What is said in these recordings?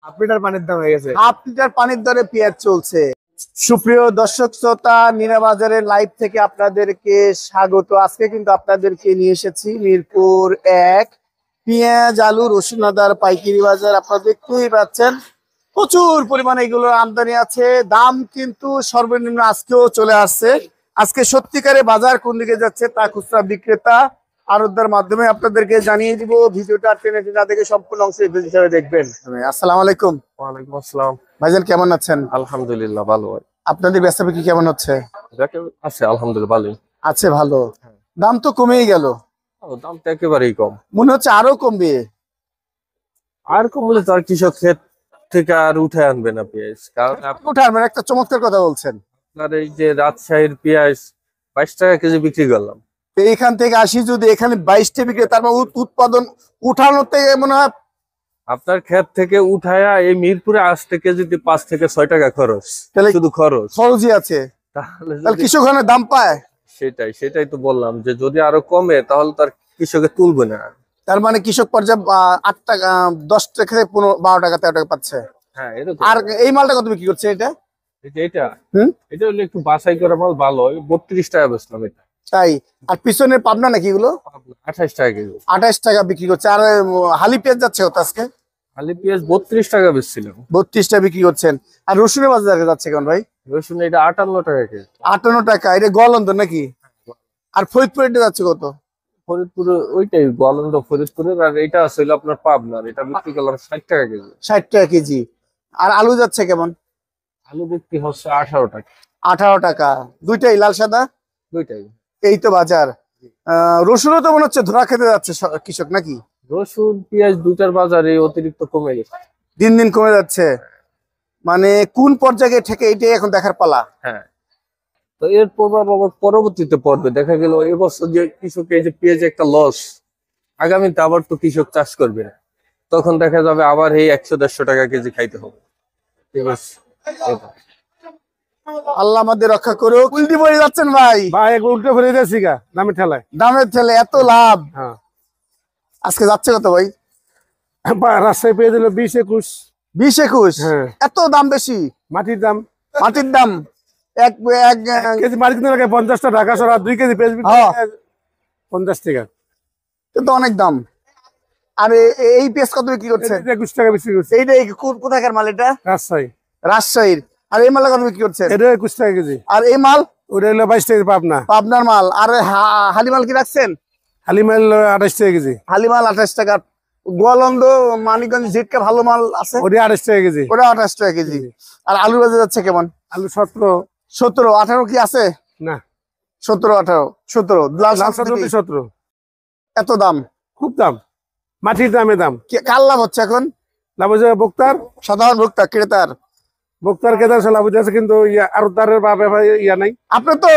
Half litre পানির দাম হয়ে গেছে। হাফ লিটার পানির দরে পেঁয়াজ চলছে। সুপ্রিয় দর্শক শ্রোতা, নীরা বাজারের লাইভ থেকে আপনাদেরকে স্বাগত। আজকে কিন্তু আপনাদেরকে নিয়ে এসেছি মিরপুর 1 পেঁয়াজ, আলু, রসুন, আদার পাইকারি বাজার। আপনারা দেখতেই পাচ্ছেন প্রচুর পরিমাণে এগুলোর আমদানি আছে। দাম কিন্তু সর্বনিম্ন আজকেও চলে আসছে। আজকে সত্যিকারে বাজার কোন দিকে যাচ্ছে তা খুচরা বিক্রেতা আরতদার মাধ্যমে আপনাদেরকে জানিয়ে দিব। ভিডিওটা টেনে টেনে না দেখে সম্পূর্ণ অংশ হিসেবে দেখবেন। আসসালামু আলাইকুম। ওয়ালাইকুম আসসালাম। ভাইজান কেমন আছেন? আলহামদুলিল্লাহ ভালো। আপনাদের বেচাবিক্রি কেমন হচ্ছে? আছে আলহামদুলিল্লাহ ভালোই আছে। ভালো। দাম তো কমেই গেল। দাম তো একেবারেই কম, মনে হচ্ছে আরো কমবে। আর কমলে তো আর কৃষক ক্ষেত থেকে আর উঠে আনবে না পেঁয়াজ। কারণ উঠার একটা চমৎকার কথা বলছেন। আপনার এই যে রাজশাহীর পেঁয়াজ 22 টাকা কেজি বিক্রি করলাম, এইখান থেকে আসি যদি এখানে 22 বিক্রি, তার মানে উৎপাদন উঠানোর থেকে মনে হয় আপনার ক্ষেত থেকে উঠায়া এই মিরপুরে আসতে কেজিতে 5 থেকে 6 টাকা খরচ, তাহলে শুধু খরচই আছে। তাহলে কৃষক দাম পায়। সেটাই তো বললাম যে যদি আরো কমে তাহলে তার কৃষকে তুলবে না। তার মানে কৃষক পর্যায়ে 8 টাকা 10 টাকা 12 টাকা 13 টাকা পাচ্ছে। হ্যাঁ এরকম। আর এই মালটা কত বিক্রি করছে এটা? এটা হলো একটু বাছাই করা মাল, ভালো 32 টাকা বেচলাম এটা। তাই? আর পিছনের পাবনা নাকি এগুলো? 28 টাকা কেজি। 28 টাকা বিক্রি করছে। আর হালি পেঁয়াজ যাচ্ছে কত আজকে? হালি পেঁয়াজ 32 টাকা বেচছিলাম। 32 টাকা বিক্রি করছেন। আর রসুনের বাজার যাচ্ছে কেমন ভাই? রসুন এটা 58 টাকা কেজি। 58 টাকা। এটা গলন্দ নাকি? আর ফরিদপুর এটা যাচ্ছে কত? ফরিদপুরে ওইটাই গলন্দ ফরিদপুরের। আর এটা আছে আপনার পাবনার, এটা বিক্রি করলাম 60 টাকা কেজি। 60 টাকা কেজি। আর আলু যাচ্ছে কেমন? আলু বিক্রি হচ্ছে 18 টাকা। 18 টাকা। দুইটাই লাল সাদা? দুইটাই। এই তো বাজার। রসুনও তো মনে হচ্ছে ধরা খেতে যাচ্ছে কৃষক নাকি? রসুন পেঁয়াজ দুইটার বাজারে অতিরিক্ত কমে গেছে, দিন দিন কমে যাচ্ছে। মানে কোন পর্যায়ে ঠেকে এইটাই এখন দেখার পালা। হ্যাঁ, তো এর প্রভাব আবার পরবর্তীতে পড়বে। দেখা গেল এবছর যে কৃষক এই যে পেঁয়াজ একটা লস, আগামীতে আবার তো কৃষক চাষ করবে না, তখন দেখা যাবে আবার এই 100-150 টাকা কেজি খাইতে হবে। ঠিক আছে, আল্লাহ আমাদের রক্ষা করুক। উল্টি পড়ে যাচ্ছেন ভাই। ভাই উল্টে পড়ে যাচ্ছি গা দামের ঠেলায়। দামের ঠেলে এত লাভ। হ্যাঁ, আজকে যাচ্ছে কত ভাই? রাস্তায় পেয়ে দিল 20-21। 20-21? হ্যাঁ। এত দাম বেশি? মাটির দাম এক কেজি মার্কেট লাগে 50 টাকা, সরা 2 কেজি পেঁয়াজ 50 টাকা, কিন্তু অনেক দাম। আর এই পেঁয়াজ কত বিক্রি করছে? 21 টাকা বিক্রি করছে। এইটা কোথাকার মাল এটা? রাজশাহীর। আর এই মালটা কত বিক্রি করছে? এটা 21 টাকা কেজি। আর এই মাল? ওটা হলো 22 টাকা পাবনার মাল। আর হালিমাল কি রাখছেন? হালিমাল 28 টাকা কেজি। হালিমাল 28 টাকা। গোয়ালন্দ মানিকগঞ্জ জিটকা ভালো মাল আছে, ওটা 28 টাকা কেজি। ওটা 28 টাকা কেজি। আর আলু বাজার যাচ্ছে কেমন? আলু 17, 18 কি আছে? না 17 লাল 17। এত দাম? খুব দাম, মাটির দামে দাম। কার লাভ হচ্ছে এখন? লাভ হচ্ছে বক্তার, সাধারণ ভোক্তা, ক্রেতার। বক্তার কেদার লাভ হচ্ছে, কিন্তু আরতদারের বা ইয়া নাই। আপনি তো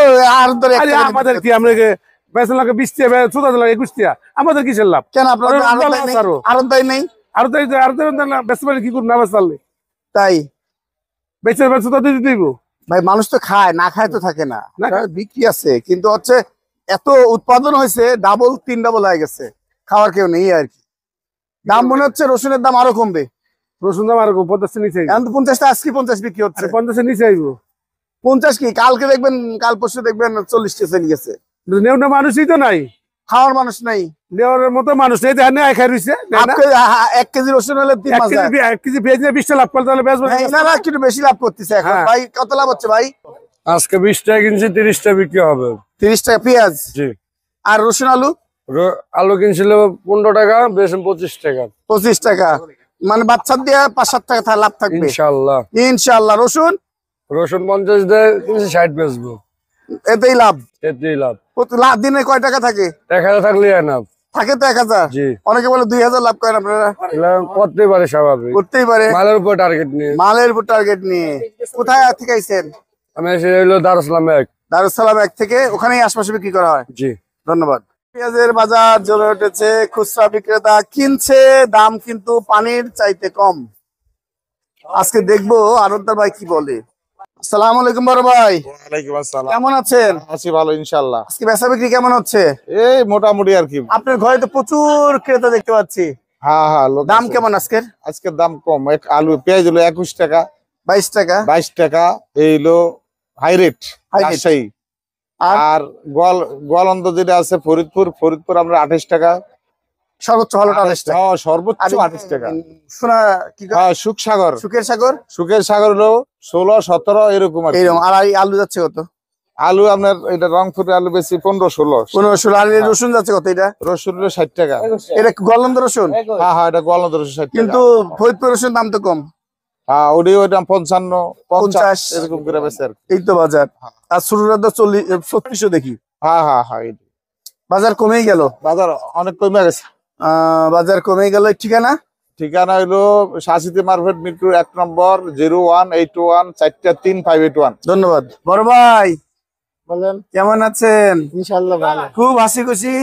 আমাদের কি, আমরা বেতন লাগে 20 টাকা, 14 লাগে 21 টাকা, আমাদের কিসের লাভ? কেন আপনার আরতদার নেই? বেচতে কি করুন না বেচলে, তাই বেচে বেচতে দিতে দিব ভাই। মানুষ তো খায়, না খায় তো থাকে না। বিক্রি আছে, কিন্তু হচ্ছে এত উৎপাদন হয়েছে, ডাবল 3 ডাবল হয়ে গেছে, খাওয়ার কেউ নেই আর কি। দাম মনে হচ্ছে রসুনের দাম আরো কমবে। রসুন দাম আরো 50 নিচে। 50 আজকে 50 বিক্রি হচ্ছে। 50 নিচে আইব। 50 কি? কালকে দেখবেন, কাল পরশু দেখবেন 40 টা চলে গেছে। নেওয়া মানুষই তো নাই, খাওয়ার মানুষ নাই, নেওয়ার মতো মানুষ নেই। খাই রয়েছে 1 কেজি রসুন হলে 1 কেজি পেঁয়াজ 20 টাকা লাভ করতে হলে না, একটু বেশি লাভ করতেছে এখন। ভাই কত লাভ হচ্ছে ভাই? আজকে 20 টাকা কিনছি, 30 টাকা বিক্রি হবে। 30 টাকা পেঁয়াজ? জি। আর রসুন আলু? আলু কিনছিল 15 টাকা, বেশ 25 টাকা। 25 টাকা, মানে বাচ্চা দিয়ে 5-7 টাকা লাভ থাকবে ইনশাআল্লাহ। রসুন 50 দেয়, 60 বেচবো। এতেই লাভ? এতেই লাভ। দিনে কয় টাকা থাকে? 1000 থাকলে থাকে তো 1000। জি। অনেকে বলে 2000 লাভ করেন আপনারা। করতেই পারে, স্বাভাবিক, করতেই পারে। মালের উপর টার্গেট নিয়ে। কোথায় থেকে আইছেন? আমি এসে হইলো দারুসালাম 1 থেকে। ওখানেই আশপাশে বিক্রি করা হয়? জি। ধন্যবাদ। পেঁয়াজের বাজার জ্বলে উঠেছে, খুচরা বিক্রেতা কিনছে, দাম কিন্তু পানির চাইতে কম। আজকে দেখবো আরতদার ভাই কি বলে। আসসালামু আলাইকুম বড় ভাই। ওয়ালাইকুম আসসালাম। কেমন আছেন? আছি ভালো ইনশাআল্লাহ। আজকে বেচা বিক্রি কেমন হচ্ছে? এই মোটামুটি আর কি। আপনার ঘরে তো প্রচুর ক্রেতা দেখতে পাচ্ছি। হ্যাঁ হ্যাঁ লোক দাম আছে। কেমন আজকের? আজকের দাম কম, আলু পেঁয়াজ হলো 21 টাকা 22 টাকা 22 টাকা, এই হলো high rate High rate। Rajshahi. আর আর গোয়ালন্দ যেটা আছে ফরিদপুর আমরা 28 টাকা, সর্বোচ্চ ভালোটা 28 টাকা। হ্যাঁ, সর্বোচ্চ আর 28 টাকা। সোনা কি কয়? হ্যাঁ সুখের সাগর সুখের সাগর হলো 16 17 এরকম আর কি। এইরকম। আর এই আলু যাচ্ছে কত? আলু আপনার এটা রংপুরের আলু বেশি 15 16। 15-16। আর এই রসুন যাচ্ছে কত? এটা রসুন হলো 60 টাকা। এটা গলন্দ রসুন, হ্যাঁ হ্যাঁ, এটা গোয়ালন্দ রসুন 60 টাকা। কিন্তু ফরিদপুর রসুন দাম তো কম। হ্যাঁ, ওই দাম 55 50 50 এরকম করে বেচে আর কি। এই তো বাজার। আর শুরুটা তো 3600 দেখি। হ্যাঁ হ্যাঁ হ্যাঁ, এই বাজার কমেই গেল। বাজার অনেক কমে গেছে। বাজার কমেই গেল। ঠিকানা? ঠিকানা হইলো শাসিতি মার্কেট, মিরপুর 1 নম্বর, 0181 43581। ধন্যবাদ। বড় ভাই বলেন। কেমন আছেন? ইনশাল্লাহ ভালো। খুব হাসি খুশি।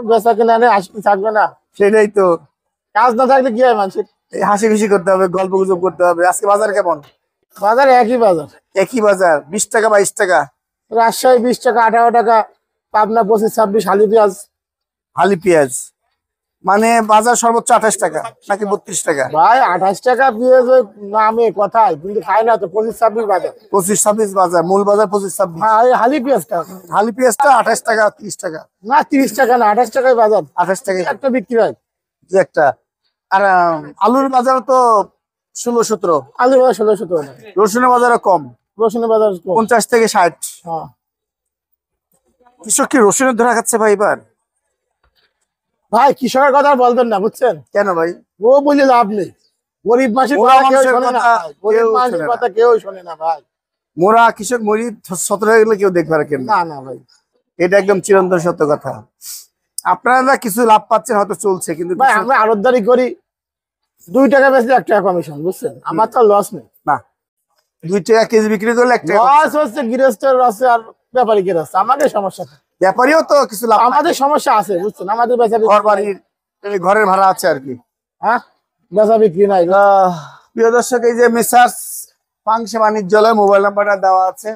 বেচা কিনা নেই, হাসি থাকবে না। সেটাই তো, কাজ না থাকলে কি হয় মানুষের? এই হাসি খুশি করতে হবে, গল্প গুজব করতে হবে। আজকে বাজার কেমন? বাজার একই বাজার। একই বাজার, 20 টাকা 22 টাকা। রাজশাহী 20 টাকা 18 টাকা, পাবনা 25 26, হালি পেঁয়াজ। হালি পেঁয়াজ মানে বাজার সর্বোচ্চ 28 টাকা নাকি 32 টাকা? ভাই 28 টাকা পেঁয়াজ ওই নামে কথায়, কিন্তু খায় না তো। 25 26 বাজার। 25-26 বাজার, মূল বাজার 25-26। হ্যাঁ, এই হালি পেঁয়াজটা হালি পেঁয়াজটা 28 টাকা 30 টাকা। না, 30 টাকা না, 28 টাকায় বাজার। 28 টাকা একটা বিক্রি হয়। যে একটা। আর আলুর বাজার তো 16-17। আলু বাজার 16 টাকা। রসুনের বাজারও কম, রসুনের বাজার কম। 50 থেকে 60। হ্যাঁ কৃষক কি রসুনের ধরা খাচ্ছে ভাই এবার? ভাই, কৃষকের কথা আর বলবেন না, বুঝছেন? কেন ভাই? ও বলে লাভ নেই। গরিব মানুষের ওরা কথা কেউ মানুষের শোনে না কথা ভাই। গরিব কেউ মানুষের শোনে না। কথা কেউ শোনে না ভাই। মোরা কৃষক মরি 17 হয়ে গেলে কেউ দেখবে আর কেন? না না ভাই। এটা একদম চিরন্তন সত্য কথা। আপনারা কিছু লাভ পাচ্ছেন, হয়তো চলছে, কিন্তু ভাই কিছু- আমরা আড়তদারি করি, 2 টাকা বেশি 1 টাকা কমিশন, বুঝছেন? আমার তো লস নেই। না, 2 টাকা কেজি বিক্রি করলে 1 টাকা লস হচ্ছে গৃহস্থের লসে আর ব্যাপারীকে আছে। আমাদের সমস্যা নেই। ব্যাপারীও তো কিছু লাভ। আমাদের সমস্যা আছে, বুঝছেন? আমাদের বেচা ঘর বাড়ির এই ঘরের ভাড়া আছে আর কি। হ্যাঁ, বেচা বিক্রি নাই। প্রিয় দর্শক, এই যে মেসার্স পাংশে বাণিজ্যালয় মোবাইল নাম্বারটা দেওয়া আছে,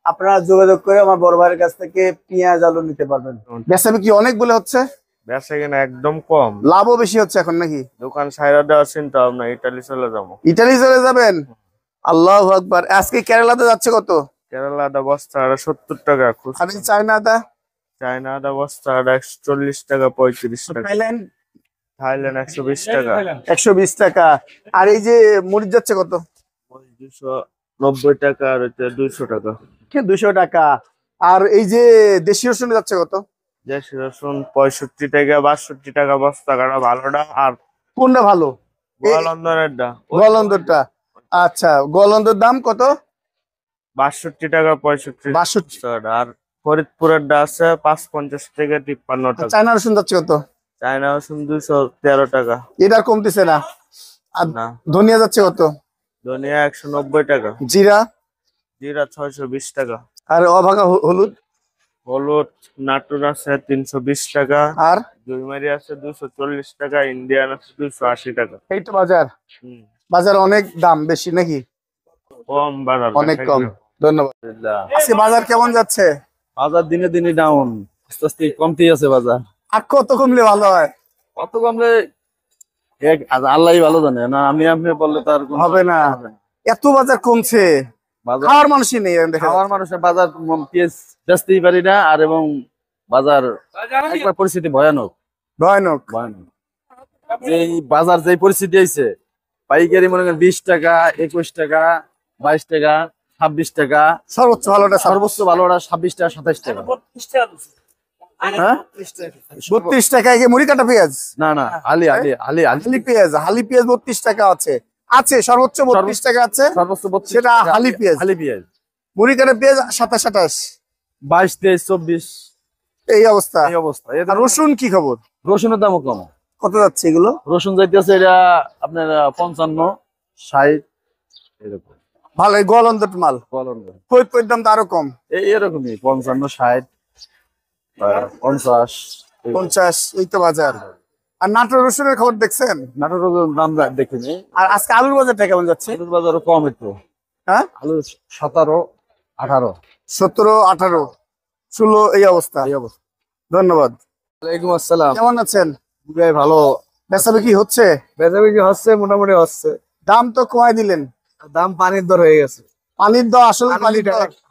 আপনারা যোগাযোগ করে আমার বড় ভাইয়ের কাছ থেকে পেঁয়াজ আলু নিতে পারবেন। বেচা বিক্রি অনেক বলে হচ্ছে, ব্যবসা কিনা একদম কম। লাভও বেশি হচ্ছে এখন নাকি? দোকান সাইরা দেওয়ার চিন্তা ভাবনা, ইটালি চলে যাবো। ইটালি চলে যাবেন? আল্লাহু আকবার। আজকে কেরালাতে যাচ্ছে কত? কেরালা আদা বস্তা 70 টাকা খুচরা। আর এই চায়নাটা? চায়না আদা বস্তা 140 টাকা 35 টাকা। থাইল্যান্ড থাইল্যান্ড 120 টাকা। 120 টাকা। আর এই যে মরিচ যাচ্ছে কত? 290 টাকা আর 200 টাকা। 200 টাকা। আর এই যে দেশি রসুন যাচ্ছে কত? দেশি রসুন 65 টাকা 62 টাকা বস্তা কাটা ভালোটা। আর কোনটা ভালো? গোয়ালন্দরেরটা গোয়ালন্দরটা। আচ্ছা, গোয়ালন্দর দাম কত? 62 টাকা 65 62। টাকা। আর ফরিদপুরের ডা আছে 550 টাকা 53 টাকা। চায়না রসুন যাচ্ছে কত? চায়না রসুন 213 টাকা। এটা আর কমতেছে না। আর না, ধনিয়া যাচ্ছে কত? ধনিয়া 190 টাকা। জিরা? জিরা 620 টাকা। আর অভাগা হলুদ? হলুদ নাটুর আছে 320 টাকা। আর জুইমারি আছে 240 টাকা। ইন্ডিয়ান আছে 280 টাকা। এই তো বাজার। হুম, বাজার অনেক দাম বেশি নাকি? কম বাজার অনেক কম। ধন্যবাদ। আজকে বাজার কেমন যাচ্ছে? বাজার দিনে দিনে ডাউন, আস্তে আস্তে কমতেই আছে বাজার। আর কত কমলে ভালো হয়? কত কমলে আল্লাহই ভালো জানে না, আপনি বললে তার হবে না। এত বাজার কমছে, বাজার খাওয়ার মানুষই নেই দেখা খাওয়ার যাচ্ছে। মানুষের বাজার পেঁয়াজ বেচতেই পারি না। আর এবং বাজার একবার পরিস্থিতি ভয়ানক ভয়ানক। ভয়ানক। এই বাজার যে পরিস্থিতি আইছে, পাইকারি মনে করেন 20 টাকা 21 টাকা 22 টাকা 26 টাকা, সর্বোচ্চ ভালোটা সর্বোচ্চ ভালোটা 26 টাকা 27 টাকা। হ্যাঁ, 32 টাকায় কি মুড়ি কাটা পেঁয়াজ? না না, আলি আলি আলি আলি হালি পেঁয়াজ, হালি পেঁয়াজ 32 টাকা আছে। আছে সর্বোচ্চ 32 টাকা আছে, সর্বোচ্চ 32 সেটা টাকা। হালি পেঁয়াজ। হালি পেঁয়াজ মুড়ি কাটা পেঁয়াজ 27 28। 22 23 24 এই অবস্থা। এই অবস্থা। আর রসুন কি খবর? রসুনের দামও কম। কত যাচ্ছে এগুলো? রসুন যাইতেছে এটা আপনার 55 60 এরকম। ভালো, এই গোয়ালন্দর মাল। ফরিদপুরের দাম তো আরো কম, এরকমই 55 60 50 50। এই তো বাজার। আর নাটোর রসুনের খবর দেখছেন? নাটোর দাম দেখিনি। আর আজকে আলুর বাজারটা কেমন যাচ্ছে? আলুর বাজারও কম একটু। হ্যাঁ, আলু 17 18 17 18 16 এই অবস্থা। এই অবস্থা। ধন্যবাদ। ওয়ালাইকুম আসসালাম। কেমন আছেন? ভাই ভালো। বেচাবেচি হচ্ছে? বেচাবেচি হচ্ছে, মোটামুটি হচ্ছে। দাম তো কমাই দিলেন। দাম পানির দর হয়ে গেছে। পানির দর আসলে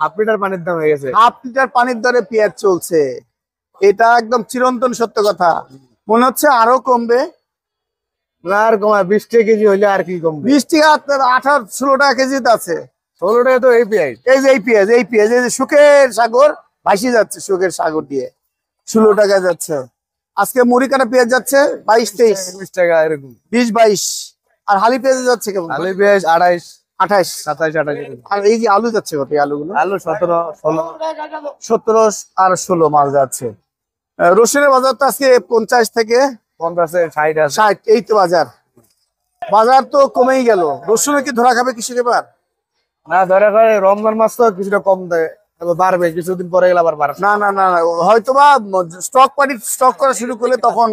হাফ লিটার পানির দাম হয়ে গেছে। হাফ লিটার পানির দরে পেঁয়াজ চলছে, এটা একদম চিরন্তন সত্য কথা। মনে হচ্ছে আরো কমবে। না আর কমায়, 20 টাকা কেজি হইলে আর কি কমবে। 20 টাকা 18-16 টাকা কেজিতে আছে। 16 টাকা তো এই পেঁয়াজ। এই যে এই পেঁয়াজ এই যে সুখের সাগর ভাসি যাচ্ছে, সুখের সাগর দিয়ে 16 টাকায় যাচ্ছে। আজকে মুড়ি কাটা পেঁয়াজ যাচ্ছে 22-23, 20 টাকা এরকম। 20-22। আর হালি পেঁয়াজ যাচ্ছে কেমন? আলু পেঁয়াজ 28, 28, 27, 28। আর এই যে আলু যাচ্ছে কত? এই আলুগুলো আলু 17, 16। 17 আর 16 মাল যাচ্ছে। রসুনের বাজার তো আজকে 50 থেকে 50, 60 আছে। 60, এই তো বাজার। বাজার তো কমেই গেল। রসুনে কি ধরা খাবে কৃষক এবার? না ধরে করে রমজান মাস তো কিছুটা কম দেয়, এবার বাড়বে কিছুদিন পরে গেলে আবার বাড়বে। না, হয়তোবা স্টক করা শুরু করলে তখন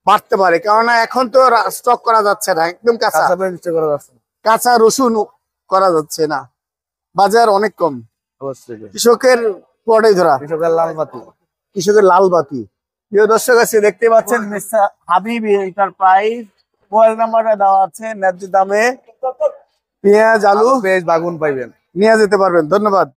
বাড়তে পারে, কেননা এখন তো স্টক করা যাচ্ছে না, একদম কাঁচা কাঁচা পেঁয়াজ করা যাচ্ছে না। কাঁচা রসুন করা যাচ্ছে না, বাজার অনেক কম। অবশ্যই কৃষকের পরেই ধরা, কৃষকের লাল বাতি। কৃষকের লাল বাতি। প্রিয় দর্শক আছে, দেখতে পাচ্ছেন মিস্টার হাবিব এন্টারপ্রাইজ, মোবাইল নাম্বারটা দেওয়া আছে। ন্যায্য দামে পেঁয়াজ, আলু, পেঁয়াজ বাগুন পাইবেন। নিয়ে যেতে পারবেন। ধন্যবাদ।